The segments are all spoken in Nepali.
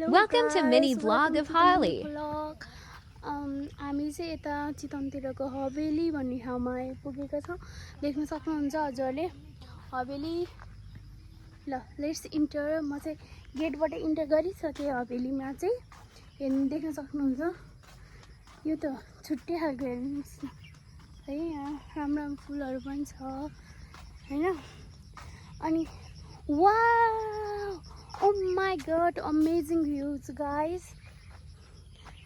Welcome to mini vlog of Holly. हामी चाहिँ यता चितवनतिरको हवेली भन्ने ठाउँमा आइपुगेका छौँ। देख्न सक्नुहुन्छ हजुरले हवेली। ल लेट्स इन्टर। म चाहिँ गेटबाट इन्टर गरिसकेँ हवेलीमा चाहिँ। हेर्नु देख्न सक्नुहुन्छ यो त छुट्टै खालको हेर्नुहोस् न है। यहाँ राम्रो राम्रो फुलहरू पनि छ हैन। अनि wow oh my god amazing views guys।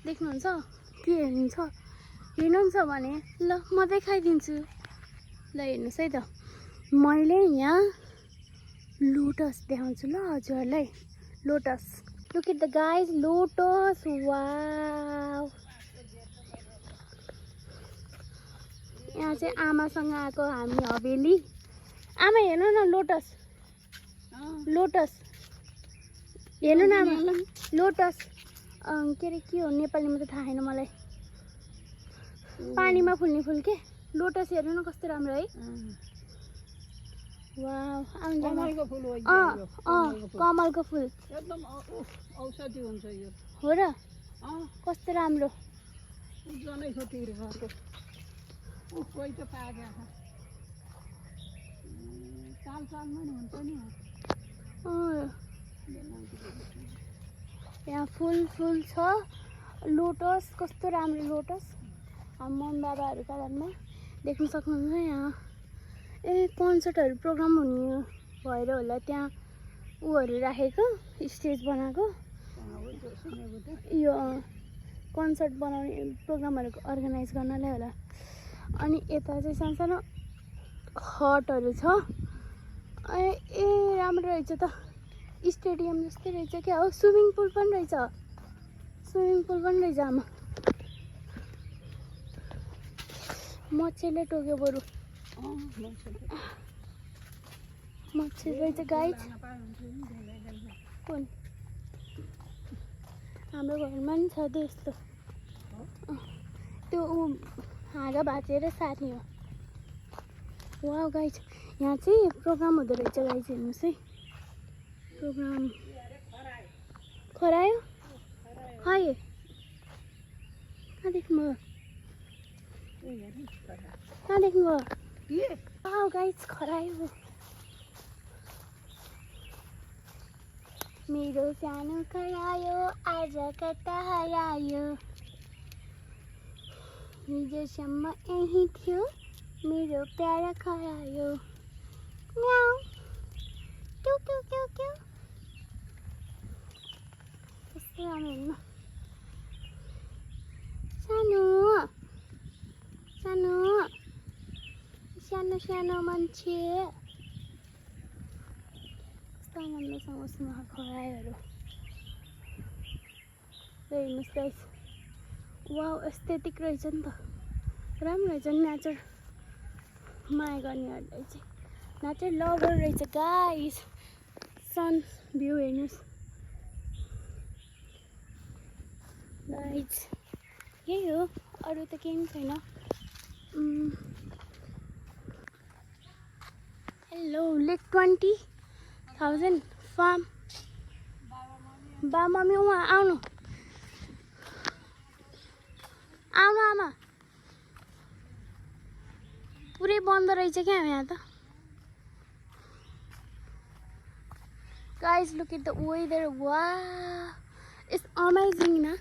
देख्नुहुन्छ के हेर्नुहुन्छ हेर्नुहुन्छ भने ल म देखाइदिन्छु। ल हेर्नुहोस् है त मैले यहाँ लोटस देखाउँछु ल हजुरलाई। Lotus look at the guys lotus wow. यहाँ चाहिँ आमासँग आएको हामी हवेली। आमा हेर्नु न लोटस लोटस हेर्नु न आमा लोटस के अरे के हो नेपालीमा त थाहा छैन मलाई। पानीमा फुल्ने फुल के लोटस हेर्नु न कस्तो राम्रो है। वाउ कमलको फुल हो। कमलको फुल एकदम औषधि हुन्छ यो हो र। कस्तो राम्रो जनै छ तिरको कोही त पाक्या छ साल सालमा नि हुन्छ नि। यहाँ फुल फुल छ लोटस कस्तो राम्रो लोटस। मन बाबाहरू कारणमा देख्न सक्नुहुन्छ यहाँ। ए कन्सर्टहरू प्रोग्राम हुने भएर होला त्यहाँ उहरू राखेको स्टेज बनाएको यो कन्सर्ट बनाउने प्रोग्रामहरू अर्गनाइज गर्नलाई होला। अनि यता चाहिँ सानो हटहरू छ। ए राम्रो रहेछ त स्टेडियम जस्तै रहेछ क्या हो। स्विमिङ पुल पनि रहेछ आमा। मच्छरले टोक्यो बरु मच्छर रहेछ गाइज। कुन हाम्रो घरमा नि छ त्यस्तो त्यो हाँगा भाँचेर साथी हो। वाउ गाइज यहाँ चाहिँ प्रोग्राम हुँदो रहेछ गाइज हेर्नुहोस् है। प्रोग्राम खरायो खै कहाँ देख्नुभयो कहाँ देख्नुभयो। वाउ गाइज खरायो। मेरो सानो खरायो आज कता हरायो। हिजोसम्म यही थियो मेरो प्यारा खरायो। म्याउ क्यौ क्यौ क्यौ क्यौ कस्तो राम्रो हेर्नु। सानो सानो सानो सानो मान्छे कस्तो राम्रोसँग उसँग खरायोहरू हेर्नुहोस् गाइस। वाउ एस्थेटिक रहेछ नि त राम्रो रहेछ नि। नेचर माया गर्नेहरूलाई चाहिँ नेचर लभर रहेछ गाइस। सन भ्यू हेर्नुहोस् गाइस। यही हो अरू त केही पनि छैन। हेलो लेक 20,000 फार्म। बा मम्मी उहाँ आउनु आउनु आमा। पुरै बन्द रहेछ क्या यहाँ त। Guys look at the weather wow it's amazing न।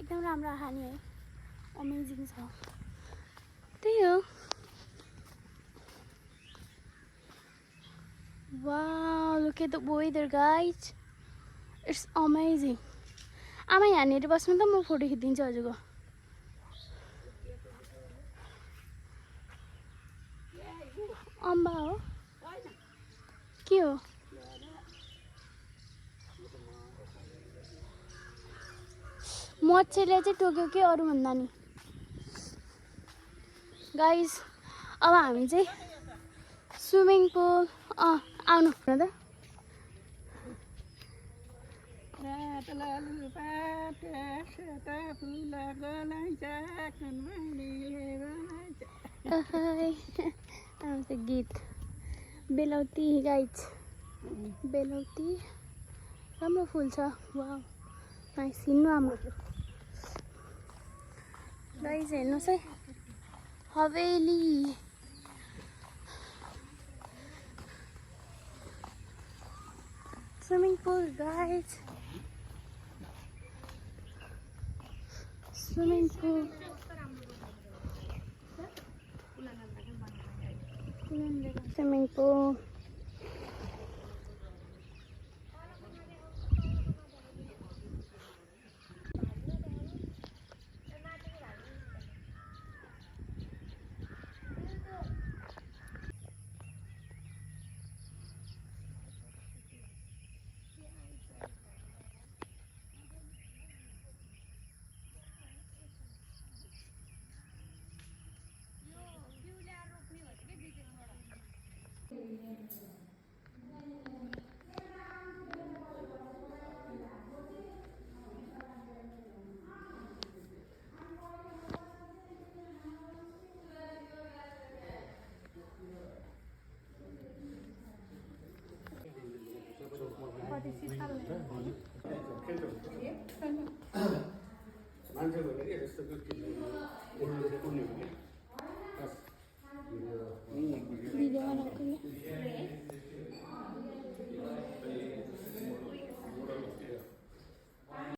एकदम राम्रो हानी है अमेजिङ छ। त्यही हो wow look at the weather guys it's amazing. आमा यहाँनिर बस्नु त म फोटो खिचिदिन्छु हजुरको। अम्बा हो के हो मच्छरले चाहिँ टोक्यो के अरू भन्दा नि गाइस। अब हामी चाहिँ स्विमिङ पुल आउनु न त। आउँछ गीत बेलौती गाइज बेलौती राम्रो फुल छ। वाउ नाइस हिँड्नु आमा गाइज हेर्नुहोस् है हवेली swimming pool guys swimming pool swimming pool मान्छे भनेको यस्तो